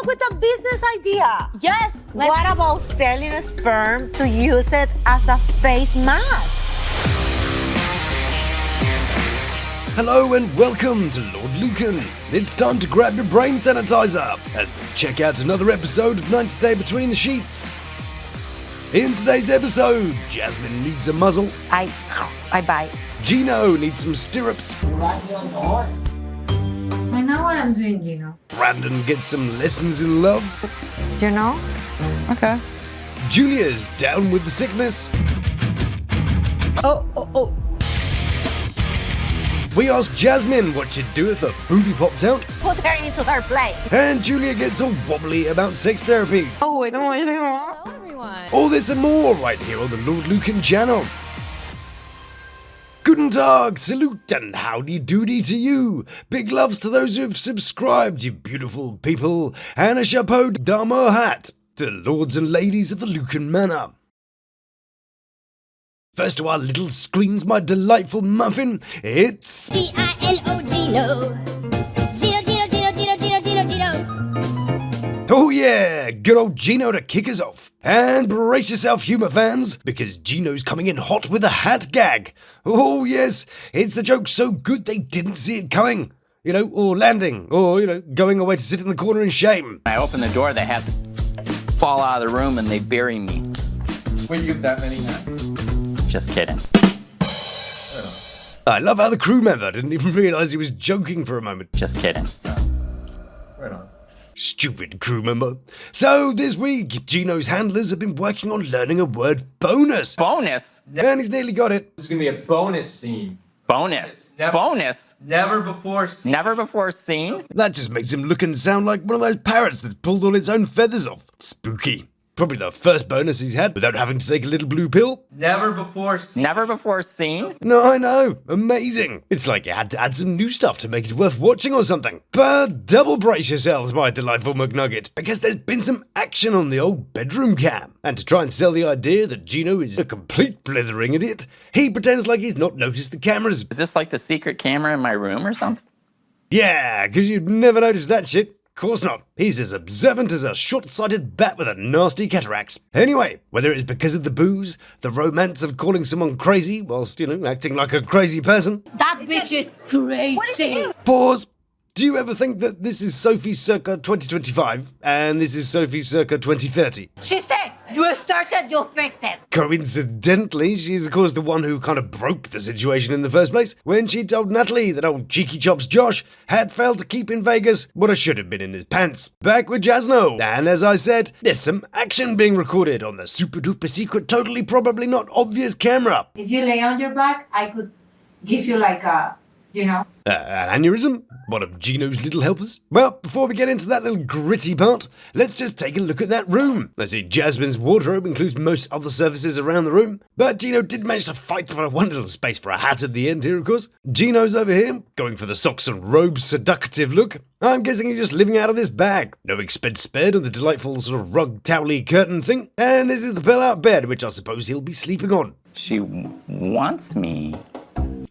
with a business idea. Yes. What about selling a sperm to use it as a face mask? Hello and welcome to Lord Lukan. It's time to grab your brain sanitizer as we check out another episode of 90 Day Between the Sheets. In today's episode, Jasmine needs a muzzle. I bite. Gino needs some stirrups. I know what I'm doing, Gino. Brandon gets some lessons in love. You know? Okay. Julia's down with the sickness. Oh. We ask Jasmine what she'd do if her booby popped out. Put her into her place. And Julia gets all wobbly about sex therapy. Oh, wait, don't Hello, everyone. All this and more right here on the Lord Lukan channel. Guten Tag, salute and howdy doody to you. Big loves to those who've subscribed, you beautiful people. And a chapeau d'armor hat to the lords and ladies of the Lukan Manor. First to our little screens, my delightful muffin, it's... Gino. Gino. Oh yeah, good old Gino to kick us off. And brace yourself, humour fans, because Gino's coming in hot with a hat gag. Oh yes, it's a joke so good they didn't see it coming. You know, or landing, or, you know, going away to sit in the corner in shame. I open the door, the hats fall out of the room and they bury me. Wait, you have that many hats? Just kidding. I love how the crew member didn't even realise he was joking for a moment. Just kidding. Right on. Stupid crew member. So this week, Gino's handlers have been working on learning a word bonus. Bonus? And he's nearly got it. This is gonna be a bonus scene. Bonus? Bonus? Never before seen. Never before seen? That just makes him look and sound like one of those parrots that's pulled all its own feathers off. Spooky. Probably the first bonus he's had without having to take a little blue pill. Never before seen. Never before seen? No, I know. Amazing. It's like you had to add some new stuff to make it worth watching or something. But double brace yourselves, my delightful McNugget, because there's been some action on the old bedroom cam. And to try and sell the idea that Gino is a complete blithering idiot, he pretends like he's not noticed the cameras. Is this like the secret camera in my room or something? Yeah, because you'd never notice that shit. Of course not. He's as observant as a short-sighted bat with a nasty cataracts. Anyway, whether it's because of the booze, the romance of calling someone crazy whilst, you know, acting like a crazy person. That bitch is crazy. What is she? Pause. Do you ever think that this is Sophie circa 2025 and this is Sophie circa 2030? She said, you started, you fix it. Coincidentally, she's of course the one who kind of broke the situation in the first place when she told Natalie that old cheeky chops Josh had failed to keep in Vegas what should have been in his pants. Back with Jasno, and as I said, there's some action being recorded on the super duper secret, totally probably not obvious camera. If you lay on your back, I could give you like a, you know. An aneurysm? One of Gino's little helpers? Well, before we get into that little gritty part, let's just take a look at that room. I see Jasmine's wardrobe includes most other surfaces around the room, but Gino did manage to fight for one little space for a hat at the end here, of course. Gino's over here, going for the socks and robes seductive look. I'm guessing he's just living out of this bag. No expense spared on the delightful sort of rug towely curtain thing. And this is the bell-out bed, which I suppose he'll be sleeping on. She wants me.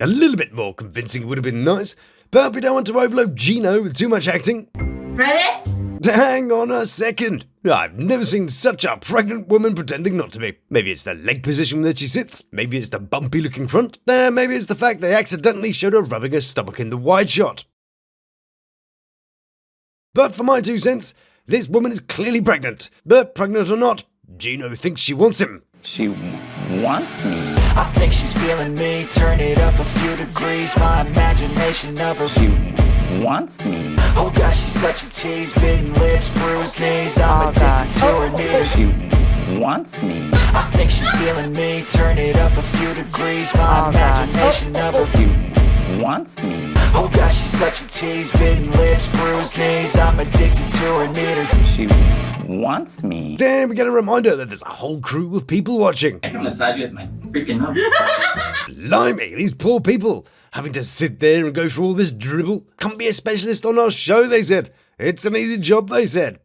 A little bit more convincing would have been nice, but we don't want to overload Gino with too much acting. Ready? Hang on a second. I've never seen such a pregnant woman pretending not to be. Maybe it's the leg position that she sits. Maybe it's the bumpy looking front. Maybe it's the fact they accidentally showed her rubbing her stomach in the wide shot. But for my 2 cents, this woman is clearly pregnant. But pregnant or not, Gino thinks she wants him. She wants me. I think she's feeling me, turn it up a few degrees. My imagination of her. She wants me. Oh gosh, she's such a tease, bitten lips, bruised knees. I'm addicted to her needle. She wants me. I think she's feeling me, turn it up a few degrees. My imagination of her. She wants me. Oh gosh, she's such a tease, bitten lips, bruised knees. I'm addicted to her needle. She wants me. Then we get a reminder that there's a whole crew of people watching. I can massage you with my freaking nose. Blimey, these poor people, having to sit there and go through all this dribble. Come be a specialist on our show, they said. It's an easy job, they said.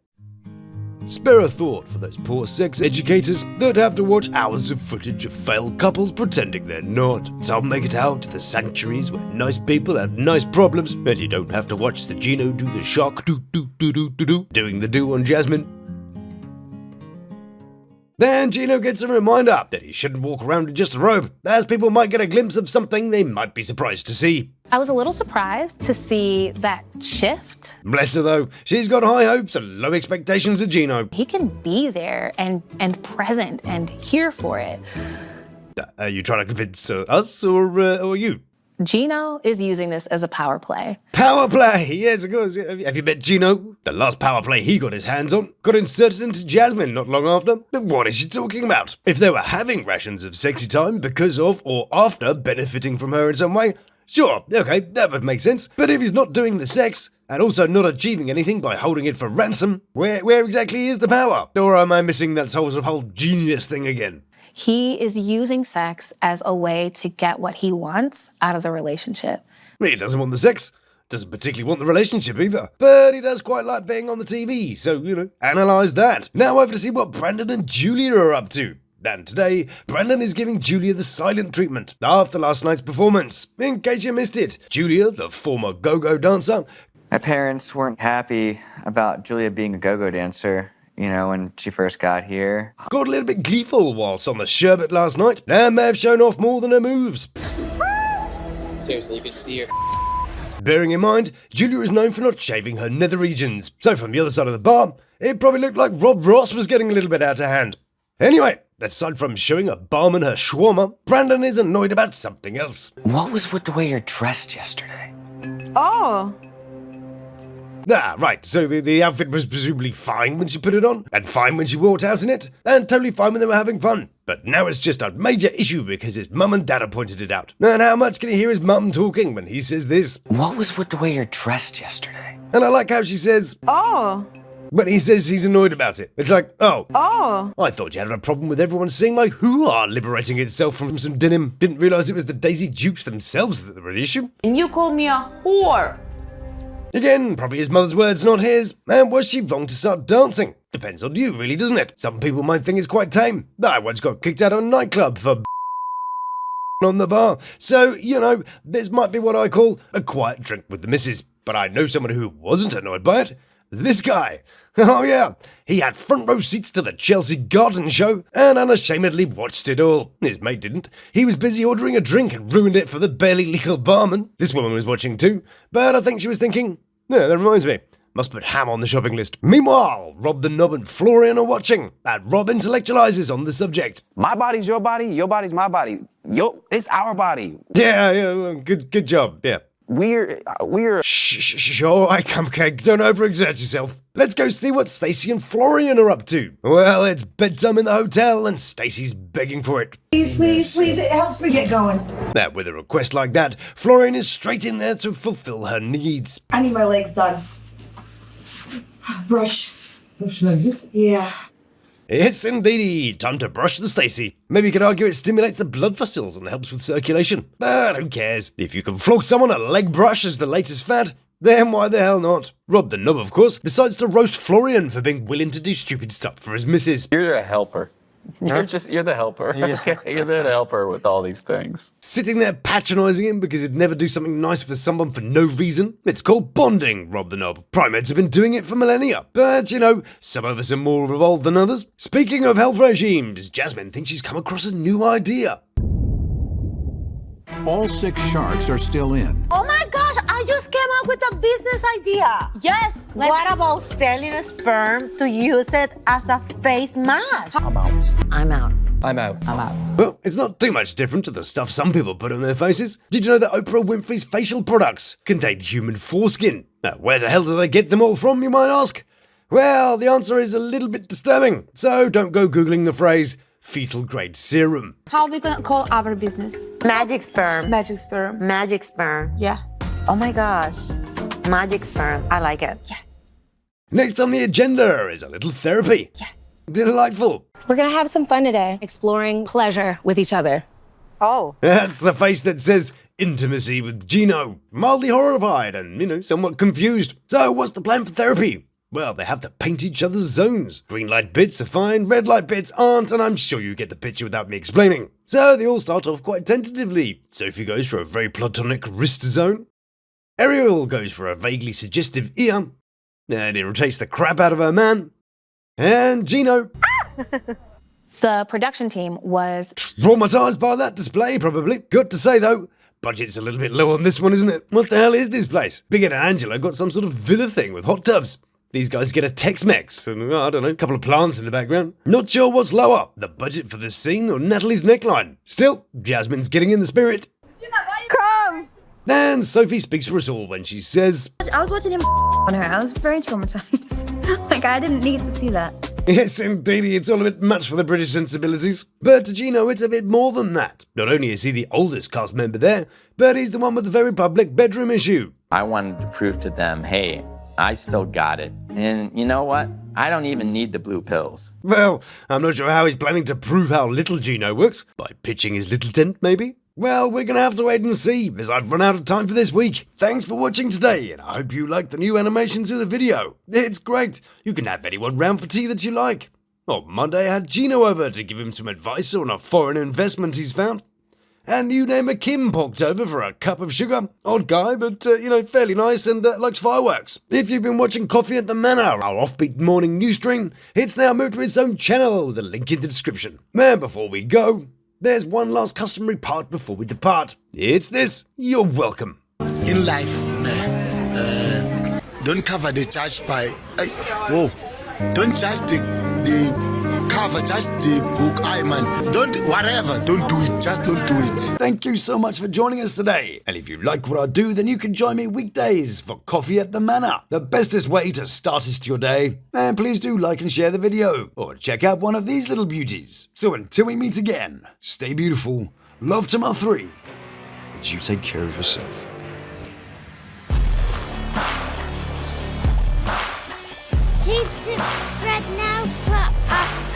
Spare a thought for those poor sex educators that have to watch hours of footage of failed couples pretending they're not. Some make it out to the sanctuaries where nice people have nice problems, and you don't have to watch the Gino do the shock doing the do on Jasmine. Then Gino gets a reminder that he shouldn't walk around in just a robe, as people might get a glimpse of something they might be surprised to see. I was a little surprised to see that shift. Bless her though, she's got high hopes and low expectations of Gino. He can be there and present and here for it. Are you trying to convince us or you? Gino is using this as a power play. Power play, yes of course. Have you met Gino? The last power play he got his hands on got inserted into Jasmine not long after. But what is she talking about? If they were having rations of sexy time because of or after benefiting from her in some way, sure, okay, that would make sense. But if he's not doing the sex, and also not achieving anything by holding it for ransom, where exactly is the power? Or am I missing that whole genius thing again? He is using sex as a way to get what he wants out of the relationship. He doesn't want the sex. Doesn't particularly want the relationship either. But he does quite like being on the TV, so, analyse that. Now over to see what Brandon and Julia are up to. And today, Brandon is giving Julia the silent treatment after last night's performance. In case you missed it, Julia, the former go-go dancer. My parents weren't happy about Julia being a go-go dancer. When she first got here. Got a little bit gleeful whilst on the sherbet last night, and may have shown off more than her moves. Seriously, you can see her. Bearing in mind, Julia is known for not shaving her nether regions, so from the other side of the bar, it probably looked like Rob Ross was getting a little bit out of hand. Anyway, aside from showing a barman her shawarma, Brandon is annoyed about something else. What was with the way you're dressed yesterday? Oh. Ah, right, so the outfit was presumably fine when she put it on, and fine when she walked out in it, and totally fine when they were having fun. But now it's just a major issue because his mum and dad have pointed it out. And how much can he hear his mum talking when he says this? What was with the way you're dressed yesterday? And I like how she says, Oh. but he says he's annoyed about it. It's like, oh. Oh. I thought you had a problem with everyone seeing my hoo-ha liberating itself from some denim. Didn't realise it was the Daisy Dukes themselves that were the issue. And you called me a whore. Again, probably his mother's words, not his. And was she wrong to start dancing? Depends on you, really, doesn't it? Some people might think it's quite tame. I once got kicked out of a nightclub for on the bar. So, this might be what I call a quiet drink with the missus. But I know someone who wasn't annoyed by it. This guy. Oh yeah, he had front row seats to the Chelsea Garden Show and unashamedly watched it all. His mate didn't. He was busy ordering a drink and ruined it for the barely legal barman. This woman was watching too, but I think she was thinking, yeah, that reminds me, must put ham on the shopping list. Meanwhile, Rob the Knob and Florian are watching, and Rob intellectualizes on the subject. My body's your body's my body. It's our body. Yeah, good job, yeah. We're Shh, all right, cupcake, don't overexert yourself. Let's go see what Stacy and Florian are up to. Well, it's bedtime in the hotel and Stacy's begging for it. Please, it helps me get going. Now, with a request like that, Florian is straight in there to fulfill her needs. I need my legs done. Brush. Brush like this? Yeah. Yes, indeedy. Time to brush the Stacy. Maybe you could argue it stimulates the blood vessels and helps with circulation. But who cares? If you can flog someone a leg brush as the latest fad, then why the hell not? Rob the Knob, of course, decides to roast Florian for being willing to do stupid stuff for his missus. You're a helper. You're the helper. Yeah. You're there to help her with all these things. Sitting there patronising him because he'd never do something nice for someone for no reason. It's called bonding, Rob the Knob. Primates have been doing it for millennia. But, some of us are more evolved than others. Speaking of health regimes, Jasmine thinks she's come across a new idea. All 6 sharks are still in. Oh my gosh, I just came up with a business idea. Yes. What about selling a sperm to use it as a face mask? I'm out. I'm out. I'm out. I'm out. Well, it's not too much different to the stuff some people put on their faces. Did you know that Oprah Winfrey's facial products contain human foreskin? Now, where the hell do they get them all from, you might ask? Well, the answer is a little bit disturbing, so don't go Googling the phrase fetal grade serum. How are we gonna call our business? Magic sperm. Magic sperm. Magic sperm. Yeah. Oh my gosh. Magic sperm. I like it. Yeah. Next on the agenda is a little therapy. Yeah. Delightful. We're gonna have some fun today, exploring pleasure with each other. Oh. That's the face that says intimacy with Gino. Mildly horrified and, somewhat confused. So what's the plan for therapy? Well, they have to paint each other's zones. Green light bits are fine, red light bits aren't, and I'm sure you get the picture without me explaining. So they all start off quite tentatively. Sophie goes for a very platonic wrist zone. Ariel goes for a vaguely suggestive ear. And irritates the crap out of her man. And Gino... The production team was traumatized by that display, probably. Got to say, though, budget's a little bit low on this one, isn't it? What the hell is this place? Big Ed and Angela got some sort of villa thing with hot tubs. These guys get a Tex-Mex and, I don't know, a couple of plants in the background. Not sure what's lower, the budget for this scene or Natalie's neckline. Still, Jasmine's getting in the spirit. Come! And Sophie speaks for us all when she says, I was watching him on her. I was very traumatized. Like, I didn't need to see that. Yes, indeed, it's all a bit much for the British sensibilities. But to Gino, it's a bit more than that. Not only is he the oldest cast member there, but he's the one with the very public bedroom issue. I wanted to prove to them, hey, I still got it. And you know what? I don't even need the blue pills. Well, I'm not sure how he's planning to prove how little Gino works. By pitching his little tent, maybe? Well, we're going to have to wait and see, as I've run out of time for this week. Thanks for watching today, and I hope you liked the new animations in the video. It's great. You can have anyone round for tea that you like. On Monday, I had Gino over to give him some advice on a foreign investment he's found. And new neighbour Kim popped over for a cup of sugar. Odd guy, but, fairly nice and likes fireworks. If you've been watching Coffee at the Manor, our offbeat morning news stream, it's now moved to its own channel, the link in the description. And before we go, there's one last customary part before we depart. It's this. You're welcome. In life, don't cover the charge by... Don't charge the cover, just the book. Don't do it. Just don't do it. Thank you so much for joining us today. And if you like what I do, then you can join me weekdays for Coffee at the Manor, the bestest way to start your day. And please do like and share the video, or check out one of these little beauties. So until we meet again, stay beautiful, love to my three, and you take care of yourself. Please subscribe now for